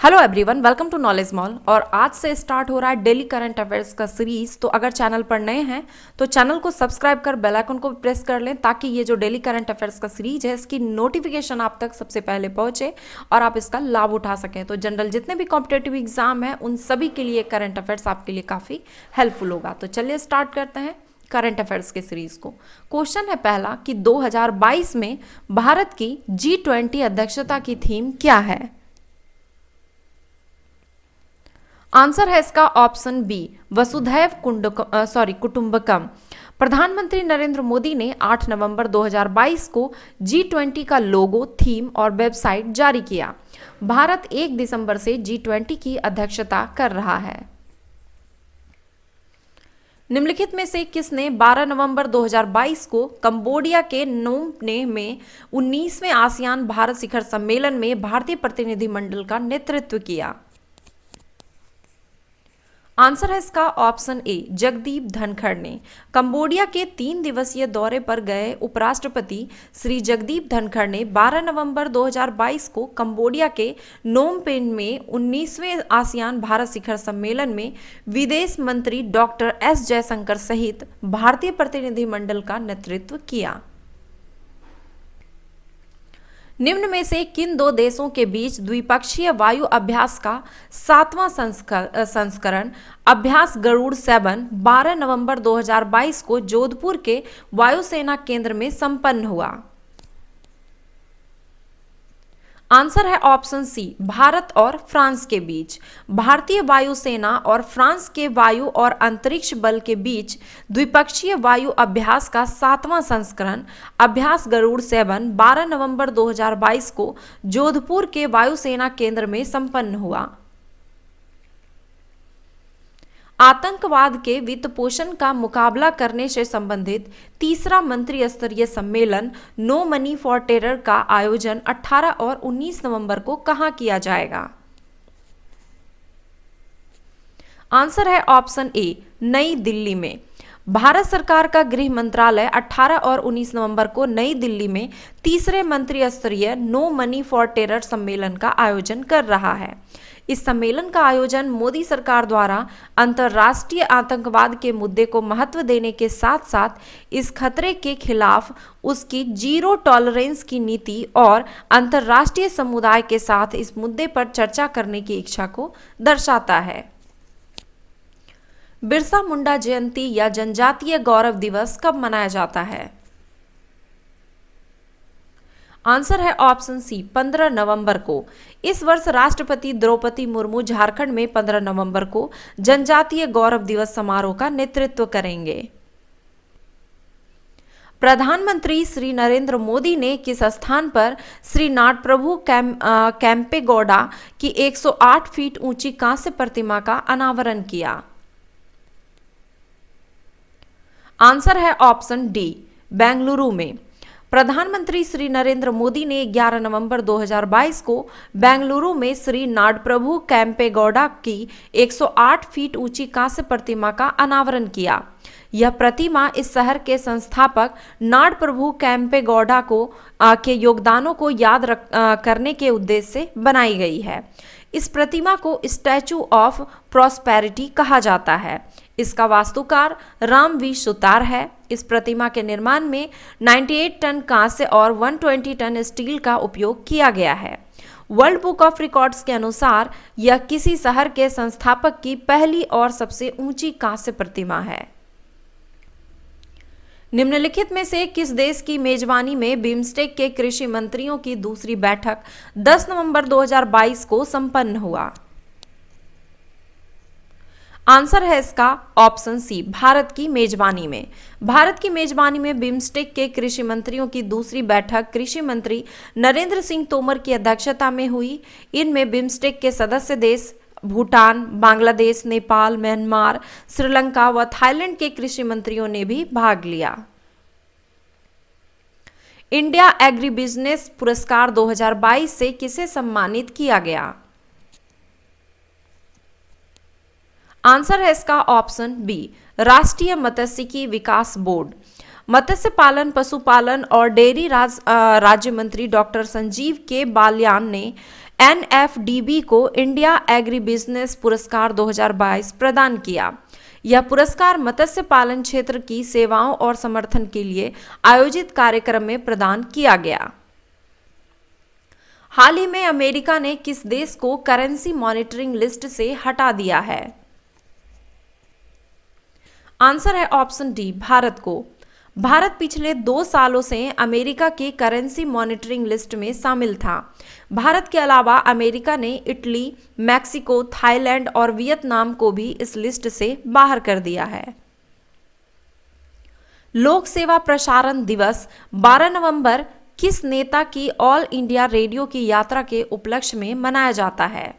Hello everyone, welcome to knowledge mall. और आज से स्टार्ट हो रहा है डेली करंट अफेयर्स का सीरीज। तो अगर चैनल पर नए हैं तो चैनल को सब्सक्राइब कर बेल आइकन को प्रेस कर लें ताकि ये जो डेली करंट अफेयर्स का सीरीज है इसकी नोटिफिकेशन आप तक सबसे पहले पहुंचे और आप इसका लाभ उठा सकें। तो जनरल जितने भी कॉम्पिटेटिव एग्जाम है उन सभी के लिए करंट अफेयर्स आपके लिए काफ़ी हेल्पफुल होगा। तो चलिए स्टार्ट करते हैं करंट अफेयर्स के सीरीज को। क्वेश्चन है पहला कि 2022 में भारत की G20 अध्यक्षता की थीम क्या है। आंसर है इसका ऑप्शन बी, वसुधैव कुटुंबकम। प्रधानमंत्री नरेंद्र मोदी ने 8 नवंबर 2022 को G20 का लोगो, थीम और वेबसाइट जारी किया। भारत 1 दिसंबर से G20 की अध्यक्षता कर रहा है। निम्नलिखित में से किसने 12 नवंबर 2022 को कंबोडिया के नोम में 19वें आसियान भारत शिखर सम्मेलन में भारतीय प्रतिनिधिमंडल का नेतृत्व किया। आंसर है इसका ऑप्शन ए, जगदीप धनखड़ ने। कंबोडिया के 3 दिवसीय दौरे पर गए उपराष्ट्रपति श्री जगदीप धनखड़ ने 12 नवंबर 2022 को कंबोडिया के नोम पेन में 19वें आसियान भारत शिखर सम्मेलन में विदेश मंत्री डॉक्टर एस जयशंकर सहित भारतीय प्रतिनिधिमंडल का नेतृत्व किया। निम्न में से किन दो देशों के बीच द्विपक्षीय वायु अभ्यास का 7वां संस्करण अभ्यास गरुड़ 7 12 नवंबर 2022 को जोधपुर के वायुसेना केंद्र में संपन्न हुआ। आंसर है ऑप्शन सी, भारत और फ्रांस के बीच। भारतीय वायुसेना और फ्रांस के वायु और अंतरिक्ष बल के बीच द्विपक्षीय वायु अभ्यास का 7वां संस्करण अभ्यास गरुड़ 7 12 नवंबर 2022 को जोधपुर के वायुसेना केंद्र में संपन्न हुआ। आतंकवाद के वित्त पोषण का मुकाबला करने से संबंधित तीसरा मंत्री स्तरीय सम्मेलन नो मनी फॉर टेरर का आयोजन 18 और 19 नवंबर को कहां किया जाएगा। आंसर है ऑप्शन ए, नई दिल्ली में। भारत सरकार का गृह मंत्रालय 18 और 19 नवंबर को नई दिल्ली में तीसरे मंत्री स्तरीय नो मनी फॉर टेरर सम्मेलन का आयोजन कर रहा है। इस सम्मेलन का आयोजन मोदी सरकार द्वारा अंतर्राष्ट्रीय आतंकवाद के मुद्दे को महत्व देने के साथ साथ इस खतरे के खिलाफ उसकी जीरो टॉलरेंस की नीति और अंतर्राष्ट्रीय समुदाय के साथ इस मुद्दे पर चर्चा करने की इच्छा को दर्शाता है। बिरसा मुंडा जयंती या जनजातीय गौरव दिवस कब मनाया जाता है। आंसर है ऑप्शन सी, 15 नवंबर को। इस वर्ष राष्ट्रपति द्रौपदी मुर्मू झारखंड में 15 नवंबर को जनजातीय गौरव दिवस समारोह का नेतृत्व करेंगे। प्रधानमंत्री श्री नरेंद्र मोदी ने किस स्थान पर श्री नाडप्रभु कैंपेगौड़ा की 108 फीट ऊंची कांस्य प्रतिमा का अनावरण किया। आंसर है ऑप्शन डी, बेंगलुरु में। प्रधानमंत्री श्री नरेंद्र मोदी ने 11 नवंबर 2022 को बेंगलुरु में श्री नाडप्रभु कैंपेगौड़ा की 108 फीट ऊंची कांस्य प्रतिमा का अनावरण किया। यह प्रतिमा इस शहर के संस्थापक नाडप्रभु कैंपेगौड़ा के योगदानों को याद करने के उद्देश्य से बनाई गई है। इस प्रतिमा को स्टैचू ऑफ प्रॉस्पेरिटी कहा जाता है। इसका वास्तुकार राम वी सुतार है। इस प्रतिमा के निर्माण में 98 टन कांस्य और 120 टन स्टील का उपयोग किया गया है। वर्ल्ड बुक ऑफ रिकॉर्ड्स के अनुसार यह किसी शहर के संस्थापक की पहली और सबसे ऊंची कांस्य प्रतिमा है। निम्नलिखित में से किस देश की मेजबानी में बिम्स्टेक के कृषि मंत्रियों की दूसरी बैठक 10 नवंबर 2022 को संपन्न हुआ। आंसर है इसका ऑप्शन सी, भारत की मेजबानी में। भारत की मेजबानी में बिम्स्टेक के कृषि मंत्रियों की दूसरी बैठक कृषि मंत्री नरेंद्र सिंह तोमर की अध्यक्षता में हुई। इनमें बिम्स्टेक के सदस्य देश भूटान, बांग्लादेश, नेपाल, म्यांमार, श्रीलंका व थाईलैंड के कृषि मंत्रियों ने भी भाग लिया। इंडिया एग्री बिजनेस पुरस्कार 2022 से किसे सम्मानित किया गया। आंसर है इसका ऑप्शन बी, राष्ट्रीय मत्स्यिकी विकास बोर्ड। मत्स्य पालन, पशुपालन और डेयरी राज्य मंत्री डॉक्टर संजीव के बालियान ने NFDB को इंडिया एग्री बिजनेस पुरस्कार 2022 प्रदान किया। यह पुरस्कार मत्स्य पालन क्षेत्र की सेवाओं और समर्थन के लिए आयोजित कार्यक्रम में प्रदान किया गया। हाल ही में अमेरिका ने किस देश को करेंसी मॉनिटरिंग लिस्ट से हटा दिया है? आंसर है ऑप्शन डी, भारत को। भारत पिछले 2 सालों से अमेरिका की करेंसी मॉनिटरिंग लिस्ट में शामिल था। भारत के अलावा अमेरिका ने इटली, मैक्सिको, थाईलैंड और वियतनाम को भी इस लिस्ट से बाहर कर दिया है। लोक सेवा प्रसारण दिवस 12 नवंबर किस नेता की ऑल इंडिया रेडियो की यात्रा के उपलक्ष्य में मनाया जाता है?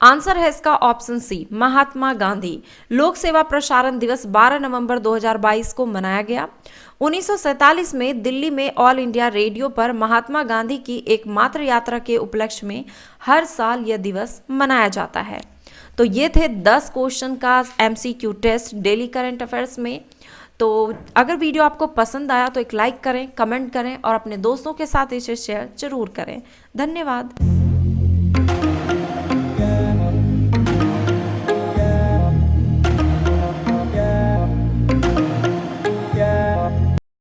आंसर है इसका ऑप्शन सी, महात्मा गांधी। लोक सेवा प्रसारण दिवस 12 नवंबर 2022 को मनाया गया। 1947 में दिल्ली में ऑल इंडिया रेडियो पर महात्मा गांधी की एकमात्र यात्रा के उपलक्ष्य में हर साल यह दिवस मनाया जाता है। तो ये थे 10 क्वेश्चन का MCQ test daily current affairs में। तो अगर वीडियो आपको पसंद आया तो एक लाइक करें, कमेंट करें और अपने दोस्तों के साथ इसे शेयर जरूर करें। धन्यवाद।